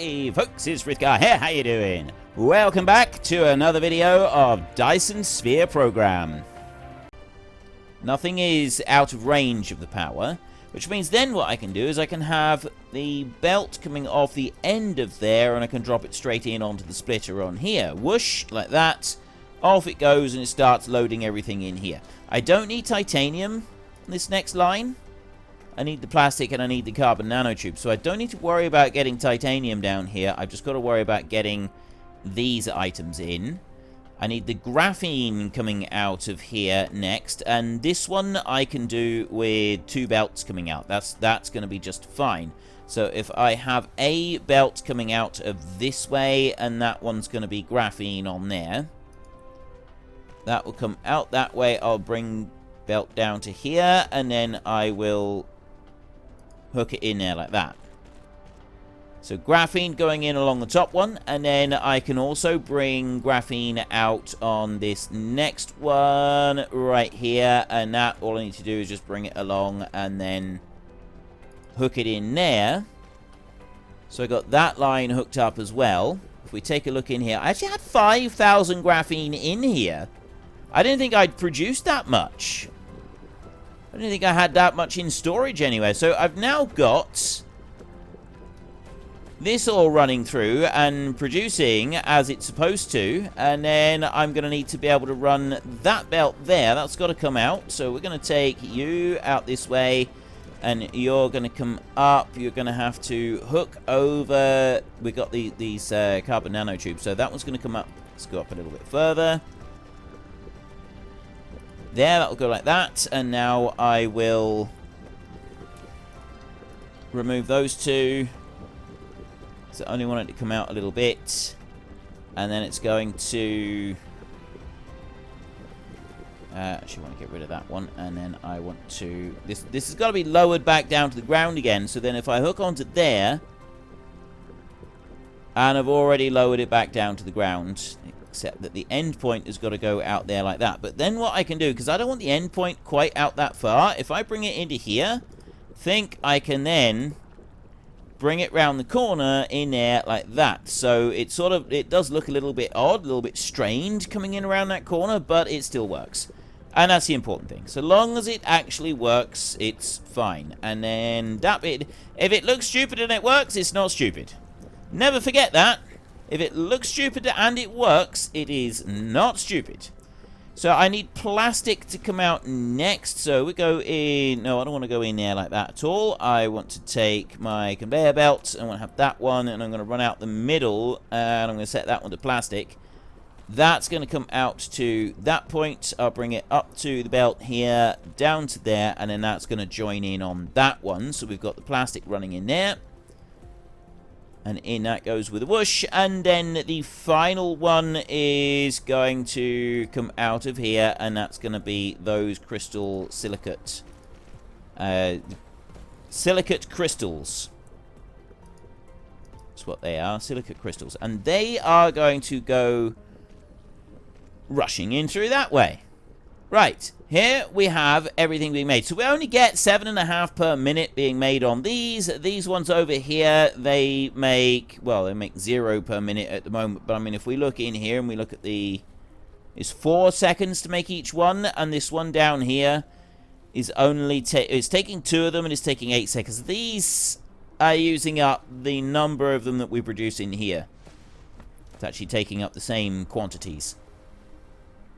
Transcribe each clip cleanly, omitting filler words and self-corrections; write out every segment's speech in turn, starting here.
Hey folks, it's Frithgar here, how you doing? Welcome back to another video of Dyson Sphere Program. Nothing is out of range of the power, which means then what I can do is I can have the belt coming off the end of there and I can drop it straight in onto the splitter on here. Whoosh, like that. Off it goes and it starts loading everything in here. I don't need titanium in this next line. I need the plastic and I need the carbon nanotube. So I don't need to worry about getting titanium down here. I've just got to worry about getting these items in. I need the graphene coming out of here next. And this one I can do with 2 belts coming out. That's going to be just fine. So if I have a belt coming out of this way and that one's going to be graphene on there. That will come out that way. I'll bring belt down to here and then I will hook it in there like that. So graphene going in along the top one, and then I can also bring graphene out on this next one right here, and that all I need to do is just bring it along and then hook it in there. So I got that line hooked up as well. If we take a look in here, I actually had 5,000 graphene in here. I didn't think I'd produced that much. I didn't think I had that much in storage anyway. So I've now got this all running through and producing as it's supposed to. And then I'm going to need to be able to run that belt there. That's got to come out. So we're going to take you out this way. And you're going to come up. You're going to have to hook over. We've got these carbon nanotubes. So that one's going to come up. Let's go up a little bit further. There, that'll go like that, and now I will remove those two. So I only want it to come out a little bit, and then it's going to actually want to get rid of that one, and then I want to this has got to be lowered back down to the ground again. So then if I hook onto there, and I've already lowered it back down to the ground, except that the end point has got to go out there like that. But then what I can do, because I don't want the end point quite out that far, if I bring it into here, think I can then bring it round the corner in there like that. So it does look a little bit odd, a little bit strained coming in around that corner, but it still works. And that's the important thing. So long as it actually works, it's fine. And then that bit, if it looks stupid and it works, it's not stupid. Never forget that. If it looks stupid and it works, it is not stupid. So I need plastic to come out next. So we go in. No, I don't want to go in there like that at all. I want to take my conveyor belt. I want to have that one. And I'm going to run out the middle. And I'm going to set that one to plastic. That's going to come out to that point. I'll bring it up to the belt here. Down to there. And then that's going to join in on that one. So we've got the plastic running in there. And in that goes with a whoosh. And then the final one is going to come out of here. And that's going to be those crystal silicate. Silicate crystals. That's what they are. Silicate crystals. And they are going to go rushing in through that way. Right. Here we have everything being made. So we only get 7.5 per minute being made on these. These ones over here, they make 0 per minute at the moment. But I mean, if we look in here and we look at it's 4 seconds to make each one. And this one down here is only, it's taking 2 of them and it's taking 8 seconds. These are using up the number of them that we produce in here. It's actually taking up the same quantities.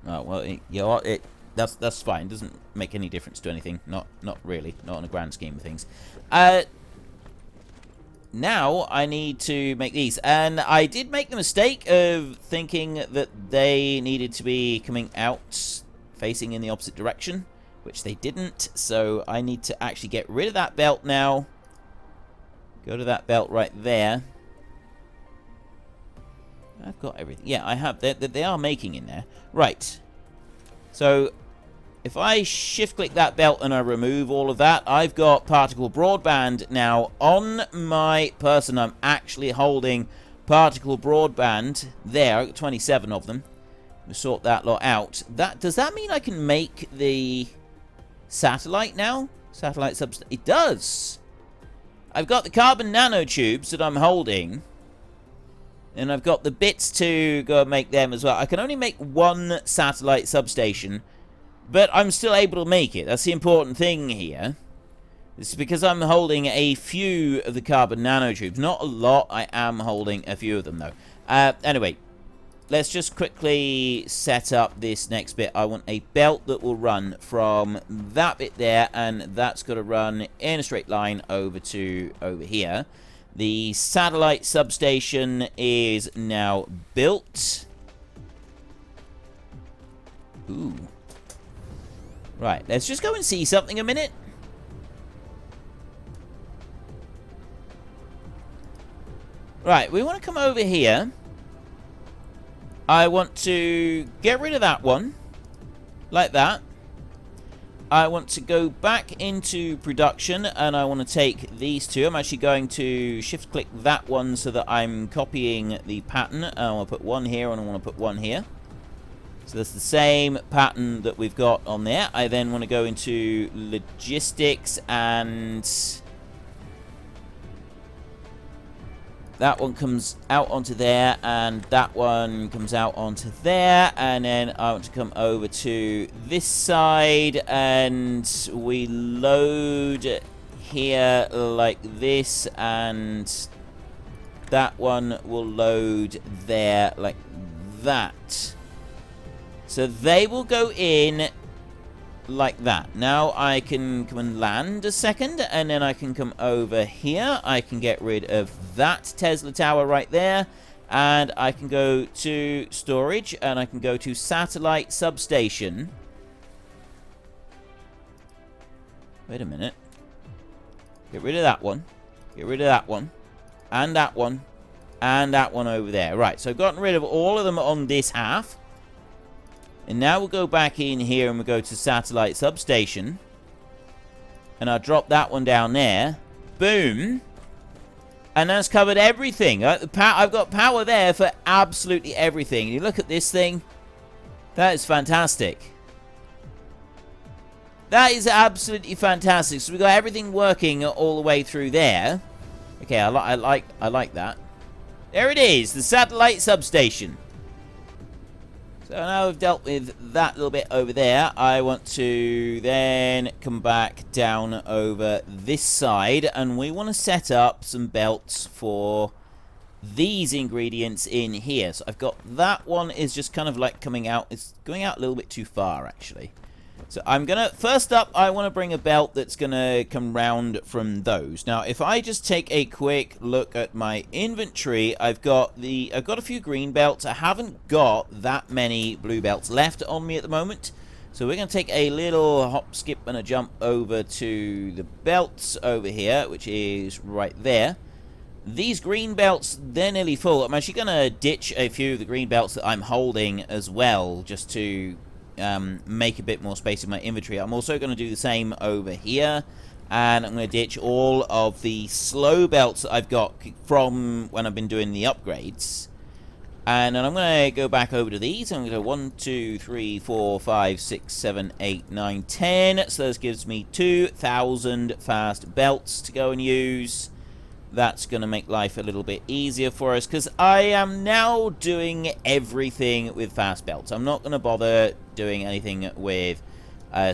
Oh, well, you know what, that's fine. It doesn't make any difference to anything. Not really. Not on a grand scheme of things. Now I need to make these. And I did make the mistake of thinking that they needed to be coming out facing in the opposite direction, which they didn't. So I need to actually get rid of that belt now. Go to that belt right there. I've got everything. Yeah, I have. They are making in there. Right. So if I shift-click that belt and I remove all of that, I've got particle broadband now on my person. I'm actually holding particle broadband there. I've got 27 of them. We'll sort that lot out. Does that mean I can make the satellite now? Satellite substation. It does. I've got the carbon nanotubes that I'm holding. And I've got the bits to go and make them as well. I can only make one satellite substation, but I'm still able to make it. That's the important thing here. This is because I'm holding a few of the carbon nanotubes. Not a lot. I am holding a few of them, though. Anyway, let's just quickly set up this next bit. I want a belt that will run from that bit there, and that's got to run in a straight line over to over here. The satellite substation is now built. Ooh. Right, let's just go and see something a minute. Right, we want to come over here. I want to get rid of that one. Like that. I want to go back into production, and I want to take these two. I'm actually going to shift-click that one so that I'm copying the pattern. I want to put one here, and I want to put one here. So that's the same pattern that we've got on there. I then want to go into logistics, and that one comes out onto there, and that one comes out onto there, and then I want to come over to this side, and we load here like this, and that one will load there like that. So they will go in like that. Now I can come and land a second, and then I can come over here. I can get rid of that Tesla tower right there, and I can go to storage, and I can go to satellite substation. Wait a minute. Get rid of that one. Get rid of that one. And that one. And that one over there. Right, so I've gotten rid of all of them on this half. And now we'll go back in here and we'll go to satellite substation. And I'll drop that one down there. Boom. And that's covered everything. I've got power there for absolutely everything. You look at this thing. That is fantastic. That is absolutely fantastic. So we've got everything working all the way through there. Okay, I like that. There it is, the satellite substation. So now we've dealt with that little bit over there. I want to then come back down over this side, and we want to set up some belts for these ingredients in here. So I've got that one is just kind of like coming out. It's going out a little bit too far, actually. So I'm gonna, first up, I want to bring a belt that's gonna come round from those. Now, if I just take a quick look at my inventory, I've got a few green belts. I haven't got that many blue belts left on me at the moment. So we're gonna take a little hop, skip, and a jump over to the belts over here, which is right there. These green belts, they're nearly full. I'm actually gonna ditch a few of the green belts that I'm holding as well, just to make a bit more space in my inventory. I'm also going to do the same over here, and I'm going to ditch all of the slow belts that I've got from when I've been doing the upgrades. And then I'm going to go back over to these. I'm going to go 1, 2, 3, 4, 5, 6, 7, 8, 9, 10. So this gives me 2,000 fast belts to go and use. That's going to make life a little bit easier for us, because I am now doing everything with fast belts. I'm not going to bother doing anything with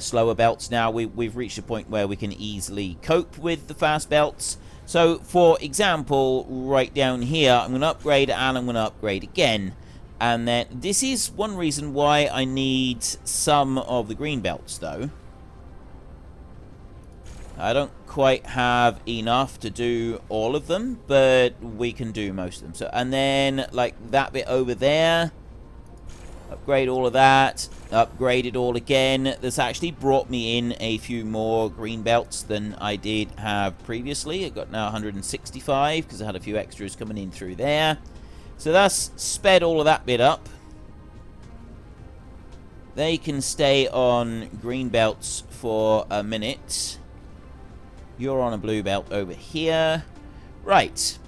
slower belts now. We've reached a point where we can easily cope with the fast belts. So, for example, right down here, I'm going to upgrade and I'm going to upgrade again. And then this is one reason why I need some of the green belts, though. I don't quite have enough to do all of them, but we can do most of them. So, and then, like, that bit over there, upgrade all of that, upgrade it all again. This actually brought me in a few more green belts than I did have previously. I got now 165, because I had a few extras coming in through there. So that's sped all of that bit up. They can stay on green belts for a minute. You're on a blue belt over here. Right.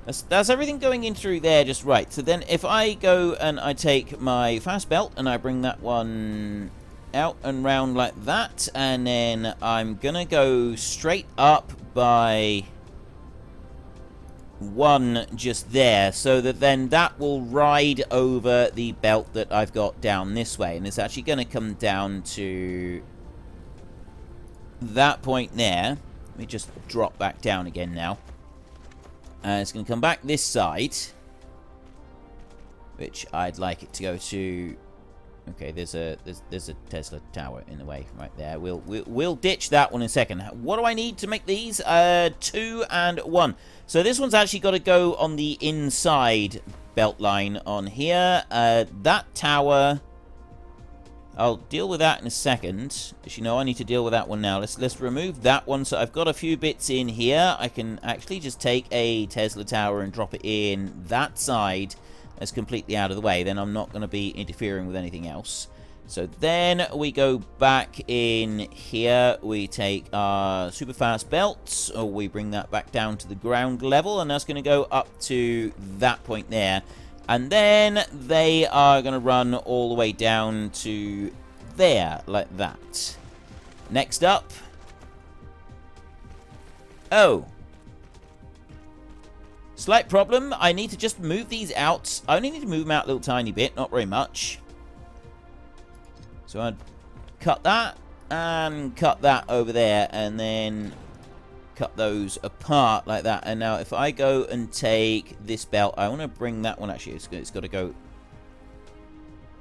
That's everything going in through there just right. So then if I go and I take my fast belt and I bring that one out and round like that, and then I'm going to go straight up by one just there, so that then that will ride over the belt that I've got down this way, and it's actually going to come down to that point there. Let me just drop back down again now. It's going to come back this side, which I'd like it to go to. Okay, there's a Tesla tower in the way right there. We'll ditch that one in a second. What do I need to make these? 2 and 1. So this one's actually got to go on the inside belt line on here. That tower, I'll deal with that in a second. As you know, I need to deal with that one now. Let's remove that one. So I've got a few bits in here. I can actually just take a Tesla tower and drop it in that side. That's completely out of the way. Then I'm not going to be interfering with anything else. So then we go back in here. We take our super fast belts, or we bring that back down to the ground level, and that's going to go up to that point there. And then they are going to run all the way down to there, like that. Next up. Oh. Slight problem. I need to just move these out. I only need to move them out a little tiny bit, not very much. So I'd cut that and cut that over there, and then cut those apart like that. And now if I go and take this belt, I want to bring that one, actually, it's got to go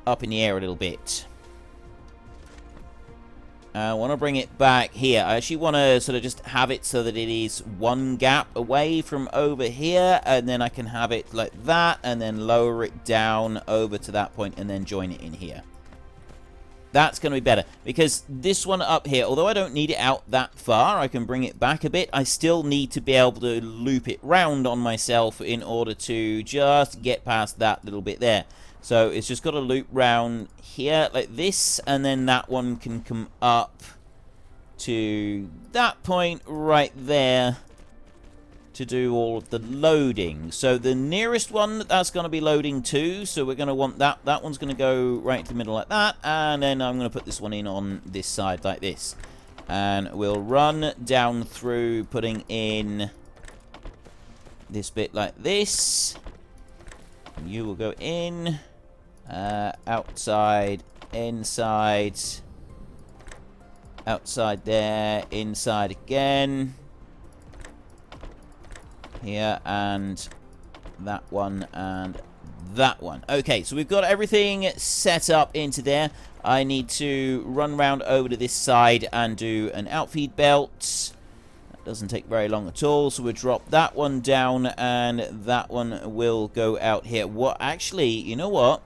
up in the air a little bit. I want to bring it back here. I actually want to sort of just have it so that it is one gap away from over here, and then I can have it like that, and then lower it down over to that point, and then join it in here. That's going to be better, because this one up here, although I don't need it out that far, I can bring it back a bit. I still need to be able to loop it round on myself in order to just get past that little bit there. So it's just got to loop round here like this, and then that one can come up to that point right there to do all of the loading. So the nearest one that's going to be loading to, so we're going to want that. That one's going to go right into the middle like that, and then I'm going to put this one in on this side like this. And we'll run down through, putting in this bit like this. You will go in. Outside, inside, outside there, inside again, here, and that one, and that one. Okay, so we've got everything set up into there. I need to run round over to this side and do an outfeed belt. That doesn't take very long at all, so we'll drop that one down, and that one will go out here. What, actually, you know what?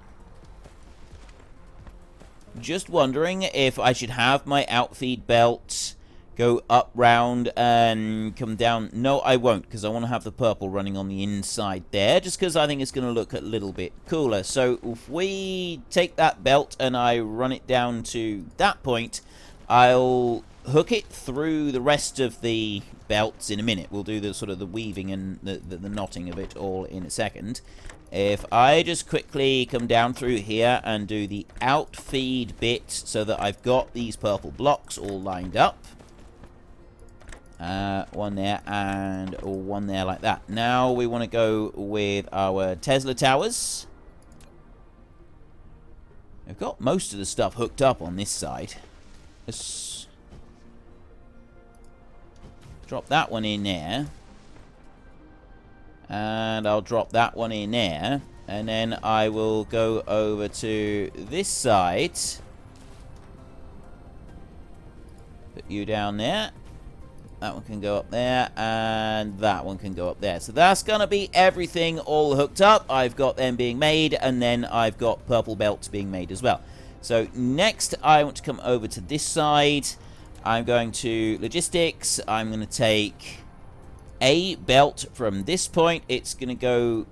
Just wondering if I should have my outfeed belt go up round and come down. No, I won't, because I want to have the purple running on the inside there, just because I think it's going to look a little bit cooler. So if we take that belt and I run it down to that point, I'll hook it through the rest of the belts in a minute. We'll do the sort of the weaving and the knotting of it all in a second. If I just quickly come down through here and do the outfeed bit so that I've got these purple blocks all lined up. One there and one there like that. Now we want to go with our Tesla towers. We've got most of the stuff hooked up on this side. Let's drop that one in there. And I'll drop that one in there. And then I will go over to this side. Put you down there. That one can go up there. And that one can go up there. So that's going to be everything all hooked up. I've got them being made. And then I've got purple belts being made as well. So next I want to come over to this side. I'm going to logistics. I'm going to take a belt from this point. It's going to go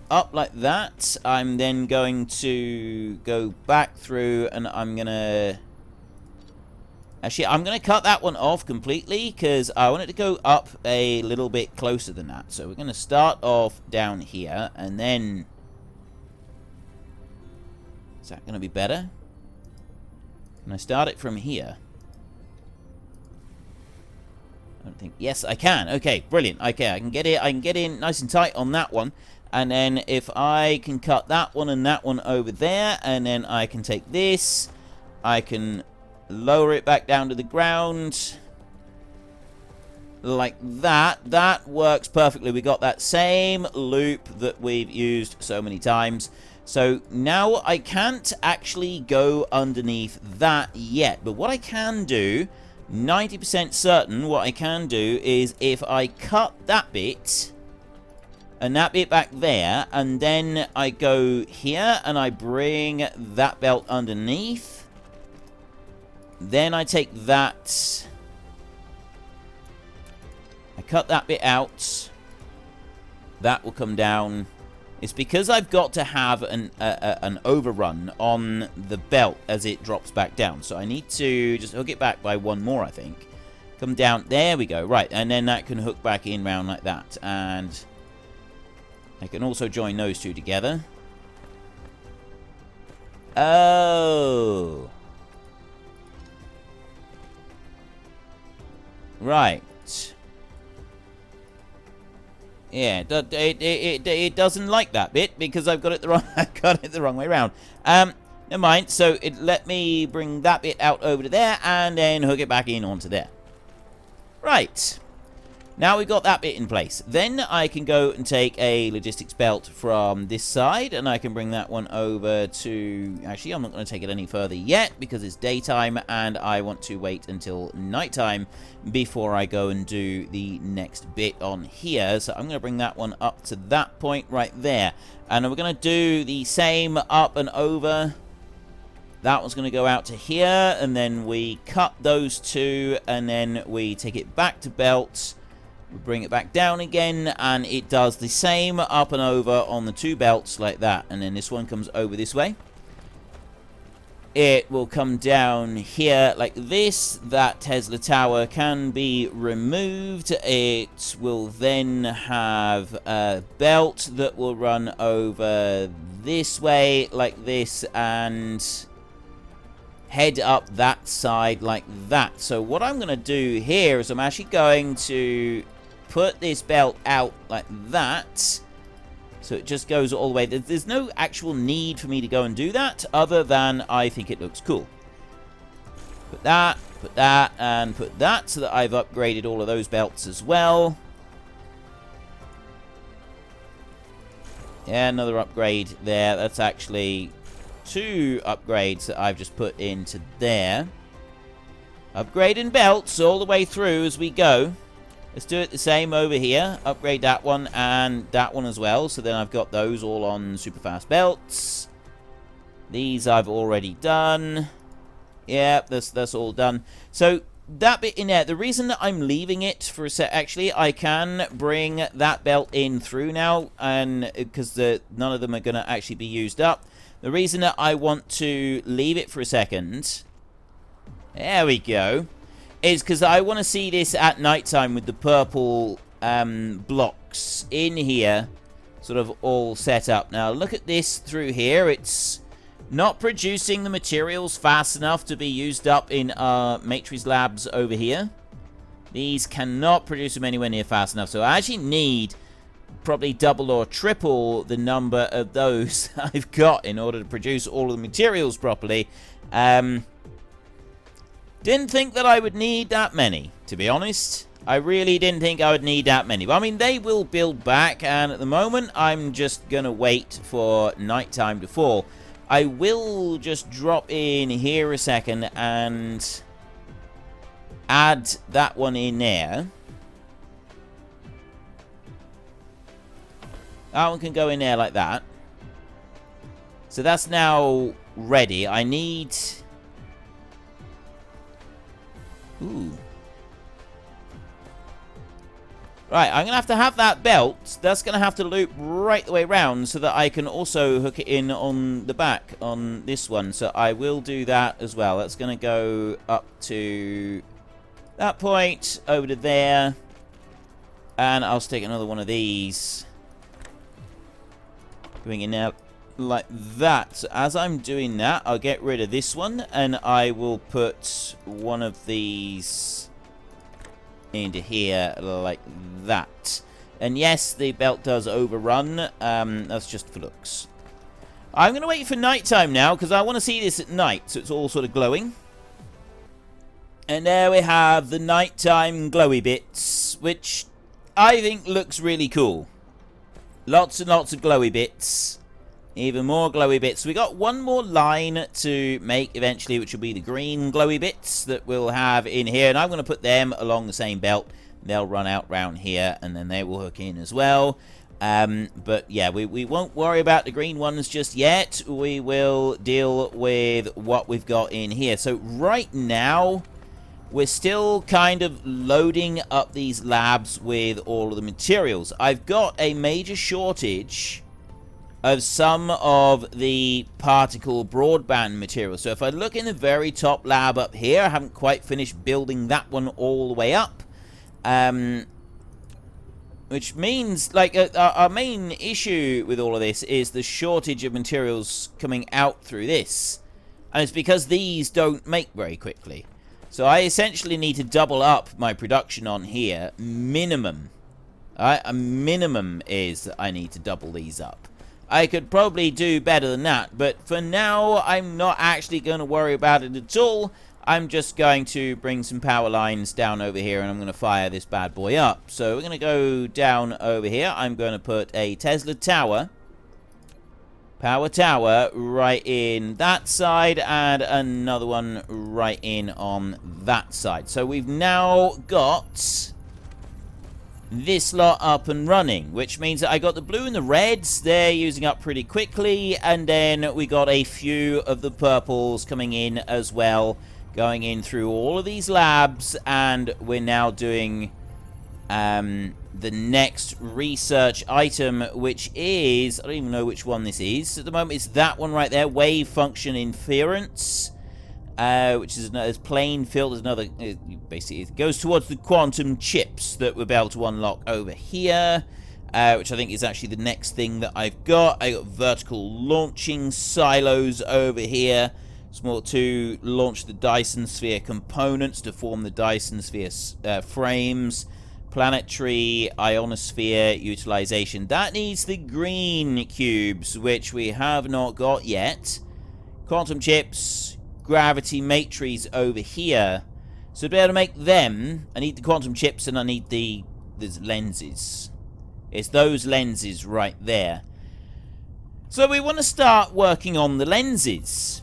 up like that. I'm then going to go back through, and I'm going to... Actually, I'm going to cut that one off completely, because I want it to go up a little bit closer than that. So we're going to start off down here, and then... Is that going to be better? Can I start it from here? I don't think. Yes, I can. Okay, brilliant. Okay, I can get it. I can get in nice and tight on that one. And then if I can cut that one and that one over there, and then I can take this, I can lower it back down to the ground like that. That works perfectly. We got that same loop that we've used so many times. So now I can't actually go underneath that yet. But what I can do, 90% certain, what I can do is if I cut that bit and that bit back there, and then I go here and I bring that belt underneath, then I take that, I cut that bit out, that will come down. It's because I've got to have an overrun on the belt as it drops back down. So I need to just hook it back by one more, I think. Come down. There we go. Right. And then that can hook back in round like that. And I can also join those two together. Oh. Right. Yeah, it doesn't like that bit because I've got it the wrong way around. Never mind. So let me bring that bit out over to there and then hook it back in onto there. Right. Now we've got that bit in place. Then I can go and take a logistics belt from this side and I can bring that one over to... Actually, I'm not going to take it any further yet because it's daytime and I want to wait until nighttime before I go and do the next bit on here. So I'm going to bring that one up to that point right there. And we're going to do the same up and over. That one's going to go out to here and then we cut those two and then we take it back to belt. We bring it back down again, and it does the same up and over on the two belts like that. And then this one comes over this way. It will come down here like this. That Tesla tower can be removed. It will then have a belt that will run over this way like this and head up that side like that. So what I'm going to do here is I'm actually going to put this belt out like that, so it just goes all the way. There's no actual need for me to go and do that, other than I think it looks cool. Put that, and put that, so that I've upgraded all of those belts as well. Yeah, another upgrade there. That's actually 2 upgrades that I've just put into there. Upgrading belts all the way through as we go. Let's do it the same over here. Upgrade that one and that one as well. So then I've got those all on super fast belts. These I've already done. Yep, that's all done. So that bit in there, the reason that I'm leaving it for a sec, actually, I can bring that belt in through now, and because none of them are going to actually be used up. The reason that I want to leave it for a second, there we go, is because I want to see this at nighttime with the purple blocks in here sort of all set up. Now look at this through here. It's not producing the materials fast enough to be used up in Matrix Labs over here. These cannot produce them anywhere near fast enough. So I actually need probably double or triple the number of those I've got in order to produce all of the materials properly. Didn't think that I would need that many, to be honest. I really didn't think I would need that many. But, I mean, they will build back, and at the moment, I'm just going to wait for nighttime to fall. I will just drop in here a second and add that one in there. That one can go in there like that. So that's now ready. I need... Ooh. Right, I'm going to have that belt. That's going to have to loop right the way around so that I can also hook it in on the back on this one. So I will do that as well. That's going to go up to that point, over to there. And I'll stick another one of these going in there like that. So as I'm doing that, I'll get rid of this one and I will put one of these into here like that. And yes, the belt does overrun. That's just for looks. I'm going to wait for nighttime now because I want to see this at night, so it's all sort of glowing. And there we have the nighttime glowy bits, which I think looks really cool. Lots and lots of glowy bits. Even more glowy bits. We got one more line to make eventually, which will be the green glowy bits that we'll have in here. And I'm going to put them along the same belt. They'll run out round here, and then they will hook in as well. But yeah, we won't worry about the green ones just yet. We will deal with what we've got in here. So right now, we're still kind of loading up these labs with all of the materials. I've got a major shortage of some of the particle broadband material. So if I look in the very top lab up here, I haven't quite finished building that one all the way up. Which means, like, our main issue with all of this is the shortage of materials coming out through this. And it's because these don't make very quickly. So I essentially need to double up my production on here, minimum. Alright, a minimum is that I need to double these up. I could probably do better than that, but for now, I'm not actually going to worry about it at all. I'm just going to bring some power lines down over here, and I'm going to fire this bad boy up. So we're going to go down over here. I'm going to put a Tesla tower, power tower, right in that side, and another one right in on that side. So we've now got this lot up and running, which means that I got the blue and the reds. They're using up pretty quickly, and then we got a few of the purples coming in as well, going in through all of these labs, and we're now doing the next research item, which is, I don't even know which one this is at the moment. It's that one right there, wave function inference, which is another plane field. There's another, basically it goes towards the quantum chips that we'll be able to unlock over here, which I think is actually the next thing that I've got. I got vertical launching silos over here. Small to launch the Dyson Sphere components to form the Dyson Sphere frames. Planetary ionosphere utilization. That needs the green cubes, which we have not got yet. Quantum chips, gravity matrices over here. So to be able to make them, I need the quantum chips and I need these lenses. It's those lenses right there. So we want to start working on the lenses.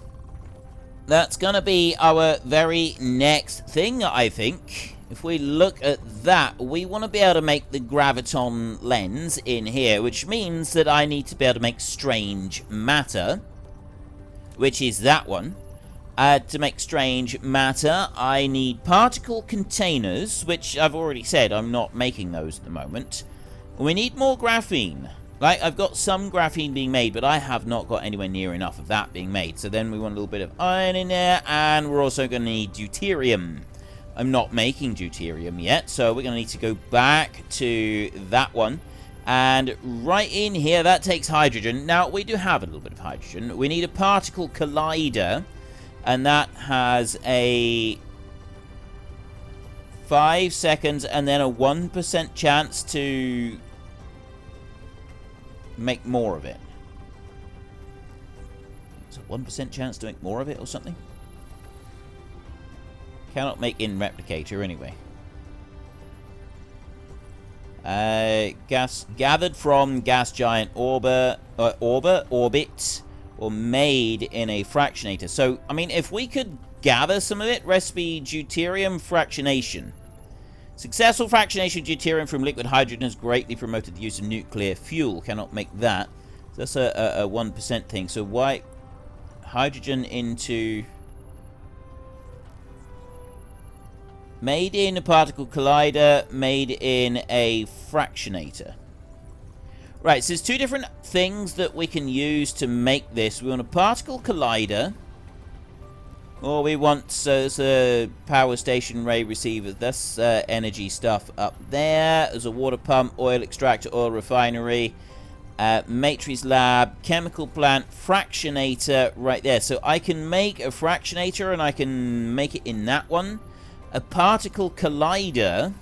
That's going to be our very next thing, I think. If we look at that, we want to be able to make the Graviton Lens in here, which means that I need to be able to make strange matter, which is that one. To make strange matter, I need particle containers, which I've already said I'm not making those at the moment. We need more graphene. Like, I've got some graphene being made, but I have not got anywhere near enough of that being made. So then we want a little bit of iron in there, and we're also going to need deuterium. I'm not making deuterium yet, so we're going to need to go back to that one. And right in here, that takes hydrogen. Now, we do have a little bit of hydrogen. We need a particle collider, and that has a 5 seconds and then a 1% chance to make more of it. It's a 1% chance to make more of it or something? Cannot make in replicator anyway. Gas gathered from gas giant orbit, or made in a fractionator. So, I mean, if we could gather some of it, recipe Deuterium Fractionation. Successful fractionation of deuterium from liquid hydrogen has greatly promoted the use of nuclear fuel. Cannot make that. So that's a 1% thing. So why hydrogen into... Made in a particle collider, made in a fractionator. Right, so there's two different things that we can use to make this. We want a particle collider, or we want a power station ray receiver. That's energy stuff up there. There's a water pump, oil extractor, oil refinery, matrix lab, chemical plant, fractionator right there. So I can make a fractionator, and I can make it in that one. A particle collider,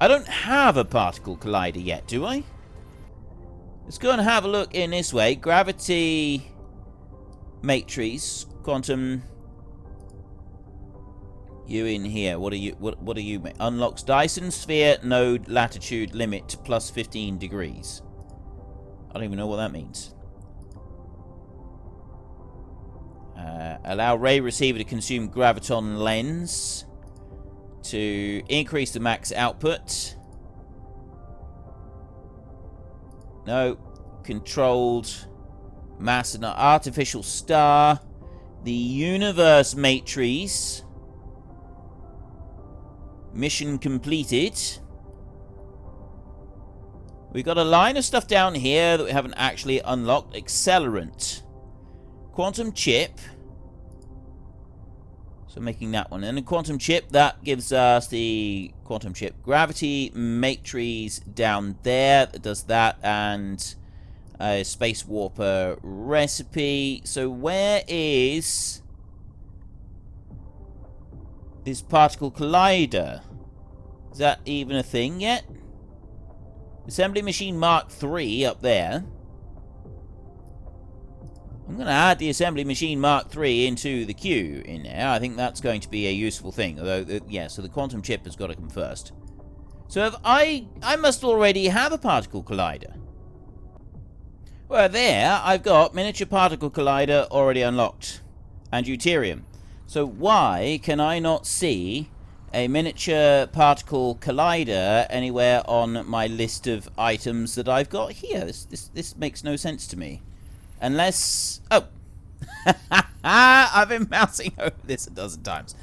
I don't have a particle collider yet, do I? Let's go and have a look in this way. Gravity matrix, quantum. You in here. What are you? What are you? Unlocks Dyson Sphere node latitude limit to plus 15 degrees. I don't even know what that means. Allow ray receiver to consume Graviton Lens to increase the max output. No. Controlled mass and artificial star. The universe matrix. Mission completed. We've got a line of stuff down here that we haven't actually unlocked. Accelerant. Quantum chip. So making that one. And a quantum chip, that gives us the quantum chip gravity matrix down there. That does that. And a space warper recipe. So where is this particle collider? Is that even a thing yet? Assembly machine Mark III up there. I'm going to add the assembly machine Mark III into the queue in there. I think that's going to be a useful thing. Although, yeah, so the quantum chip has got to come first. So if I must already have a particle collider. Well, there, I've got miniature particle collider already unlocked. And deuterium. So why can I not see a miniature particle collider anywhere on my list of items that I've got here? This makes no sense to me. Unless... Oh! I've been mousing over this a dozen times.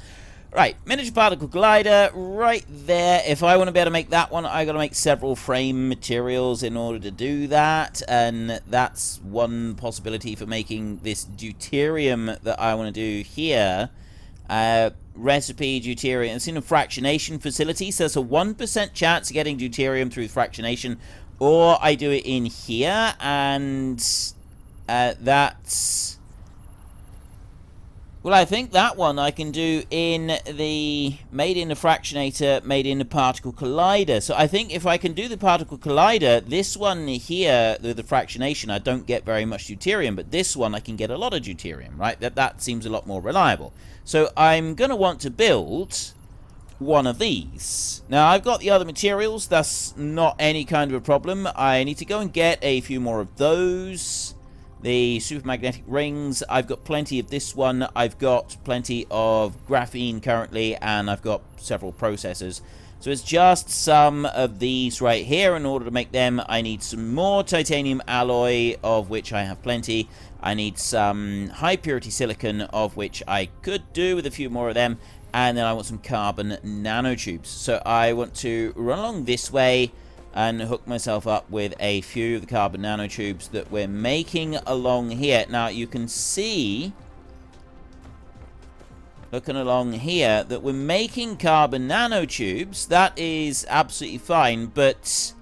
Right, miniature particle collider right there. If I want to be able to make that one, I've got to make several frame materials in order to do that. And that's one possibility for making this deuterium that I want to do here. Recipe deuterium. It's in a fractionation facility, so there's a 1% chance of getting deuterium through fractionation. Or I do it in here, and that's... Well, I think that one I can do in the... Made in the fractionator, made in the particle collider. So I think if I can do the particle collider, this one here, the fractionation, I don't get very much deuterium. But this one, I can get a lot of deuterium, right? That seems a lot more reliable. So I'm going to want to build one of these. Now, I've got the other materials. That's not any kind of a problem. I need to go and get a few more of those. The supermagnetic rings, I've got plenty of this one. I've got plenty of graphene currently, and I've got several processors. So it's just some of these right here. In order to make them, I need some more titanium alloy, of which I have plenty. I need some high purity silicon, of which I could do with a few more of them. And then I want some carbon nanotubes. So I want to run along this way and hook myself up with a few of the carbon nanotubes that we're making along here. Now, you can see, looking along here, that we're making carbon nanotubes. That is absolutely fine, but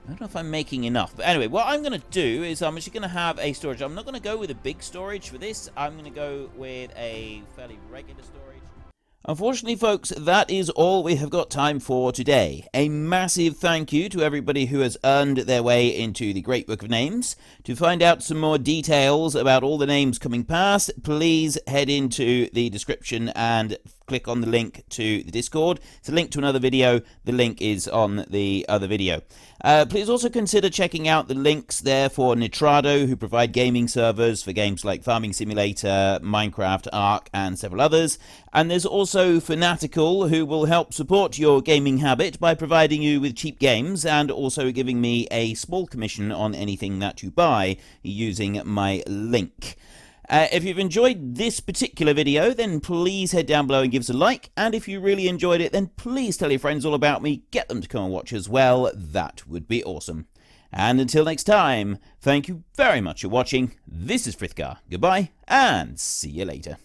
I don't know if I'm making enough. But anyway, what I'm going to do is I'm actually going to have a storage. I'm not going to go with a big storage for this. I'm going to go with a fairly regular storage. Unfortunately, folks, that is all we have got time for today. A massive thank you to everybody who has earned their way into the Great Book of Names. To find out some more details about all the names coming past, please head into the description and click on the link to the Discord. It's a link to another video. The link is on the other video. Please also consider checking out the links there for Nitrado, who provide gaming servers for games like Farming Simulator, Minecraft, Ark, and several others. And there's also Fanatical, who will help support your gaming habit by providing you with cheap games and also giving me a small commission on anything that you buy using my link. If you've enjoyed this particular video, then please head down below and give us a like. And if you really enjoyed it, then please tell your friends all about me. Get them to come and watch as well. That would be awesome. And until next time, thank you very much for watching. This is Frithgar. Goodbye, and see you later.